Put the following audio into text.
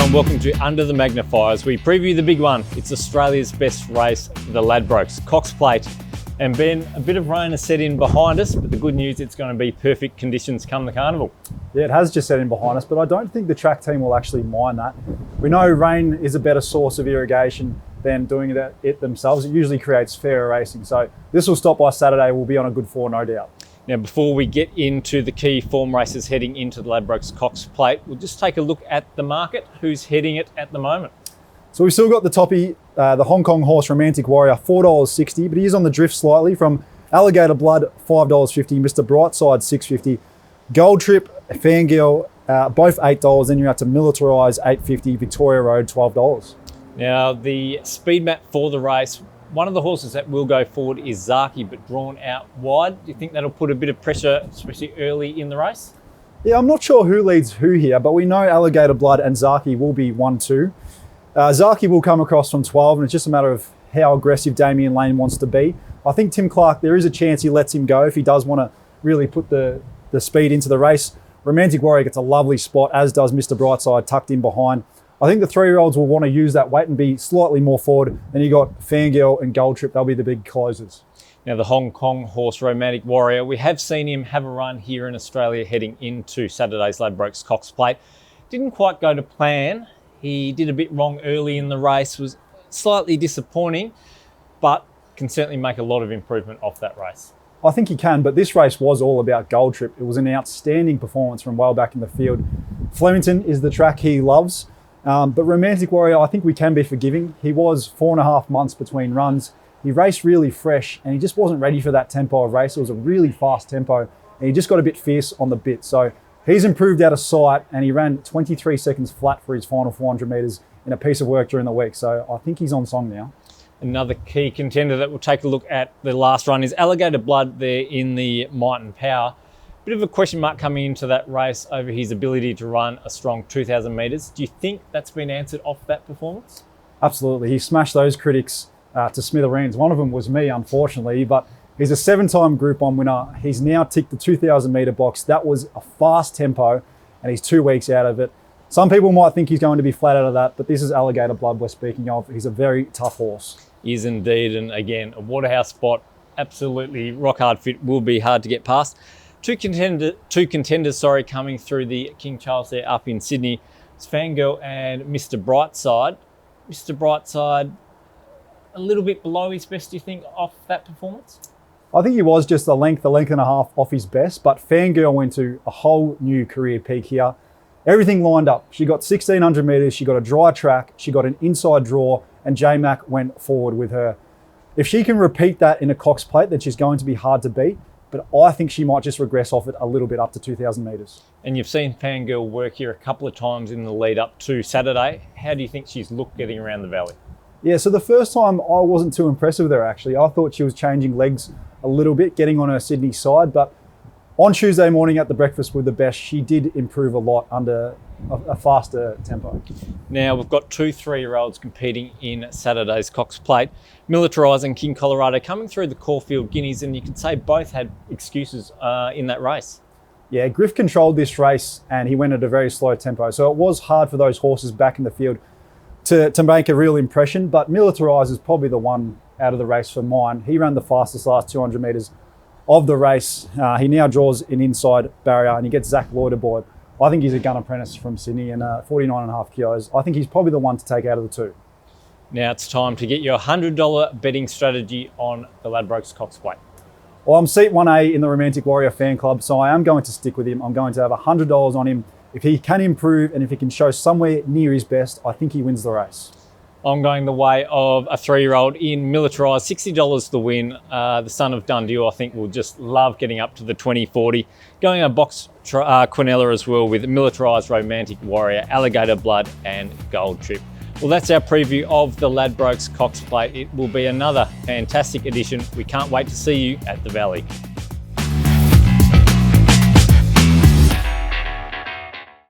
and welcome to Under the Magnifier as we preview the big one. It's Australia's best race, the Ladbrokes, Cox Plate. And Ben, a bit of rain has set in behind us, but the good news, it's going to be perfect conditions come the carnival. Yeah, it has just set in behind us, but I don't think the track team will actually mind that. We know rain is a better source of irrigation than doing it themselves. It usually creates fairer racing. So this will stop by Saturday. We'll be on a good four, no doubt. Now, before we get into the key form races heading into the Ladbrokes Cox Plate, we'll just take a look at the market. Who's heading it at the moment? So we've still got the toppy, the Hong Kong horse Romantic Warrior, $4.60, but he is on the drift slightly from Alligator Blood, $5.50, Mr. Brightside, $6.50, Gold Trip, Fang Girl, both $8, then you're out to Militarize, $8.50, Victoria Road, $12. Now, the speed map for the race, one of the horses that will go forward is Zaki, but drawn out wide. Do you think that'll put a bit of pressure, especially early in the race? Yeah, I'm not sure who leads who here, but we know Alligator Blood and Zaki will be 1-2. Zaki will come across from 12, and it's just a matter of how aggressive Damien Lane wants to be. I think Tim Clark, there is a chance he lets him go if he does want to really put the speed into the race. Romantic Warrior gets a lovely spot, as does Mr. Brightside, tucked in behind. I think the 3-year-olds will want to use that weight and be slightly more forward. Then you got Fangirl and Gold Trip, they'll be the big closers. Now, the Hong Kong horse Romantic Warrior, we have seen him have a run here in Australia heading into Saturday's Ladbrokes Cox Plate. Didn't quite go to plan. He did a bit wrong early in the race, was slightly disappointing, but can certainly make a lot of improvement off that race. I think he can, but this race was all about Gold Trip. It was an outstanding performance from well back in the field. Flemington is the track he loves, but Romantic Warrior, I think we can be forgiving. He was 4.5 months between runs. He raced really fresh, and he just wasn't ready for that tempo of race. It was a really fast tempo, and he just got a bit fierce on the bit. So he's improved out of sight, and he ran 23 seconds flat for his final 400 metres in a piece of work during the week. So I think he's on song now. Another key contender that we'll take a look at the last run is Alligator Blood there in the Might and Power. Bit of a question mark coming into that race over his ability to run a strong 2,000 metres. Do you think that's been answered off that performance? Absolutely. He smashed those critics to smithereens. One of them was me, unfortunately, but he's a 7-time Group 1 winner. He's now ticked the 2,000 metre box. That was a fast tempo, and he's 2 weeks out of it. Some people might think he's going to be flat out of that, but this is Alligator Blood we're speaking of. He's a very tough horse. He is indeed, and again, a Waterhouse spot, absolutely rock hard fit, will be hard to get past. Two contenders, coming through the King Charles there up in Sydney. It's Fang Girl and Mr. Brightside. Mr. Brightside, a little bit below his best, do you think, off that performance? I think he was just a length and a half off his best, but Fangirl went to a whole new career peak here. Everything lined up. She got 1,600 metres, she got a dry track, she got an inside draw, and J-Mac went forward with her. If she can repeat that in a Cox Plate, then she's going to be hard to beat, but I think she might just regress off it a little bit up to 2,000 metres. And you've seen Fangirl work here a couple of times in the lead up to Saturday. How do you think she's looked getting around the valley? Yeah, so the first time I wasn't too impressed with her, actually. I thought she was changing legs a little bit, getting on her Sydney side, but on Tuesday morning at the Breakfast with the Best, she did improve a lot under a faster tempo. Now, we've got 2 3-year-olds competing in Saturday's Cox Plate. Militarize and King Colorado coming through the Caulfield Guineas, and you could say both had excuses in that race. Yeah, Griff controlled this race, and he went at a very slow tempo, so it was hard for those horses back in the field to make a real impression, but Militarize is probably the one out of the race for mine. He ran the fastest last 200 metres of the race. He now draws an inside barrier, and he gets Zach Lloyd aboard. I think he's a gun apprentice from Sydney, and 49.5 kilos. I think he's probably the one to take out of the two. Now it's time to get your $100 betting strategy on the Ladbrokes Cox Plate. Well, I'm seat 1A in the Romantic Warrior fan club, so I am going to stick with him. I'm going to have $100 on him. If he can improve and if he can show somewhere near his best, I think he wins the race. I'm going the way of a 3-year-old in Militarize, $60 to win. The son of Dundee, I think, will just love getting up to the 20-40. Going a box Quinella as well with Militarize, Romantic Warrior, Alligator Blood and Gold Trip. Well, that's our preview of the Ladbrokes Cox Plate. It will be another fantastic edition. We can't wait to see you at the Valley.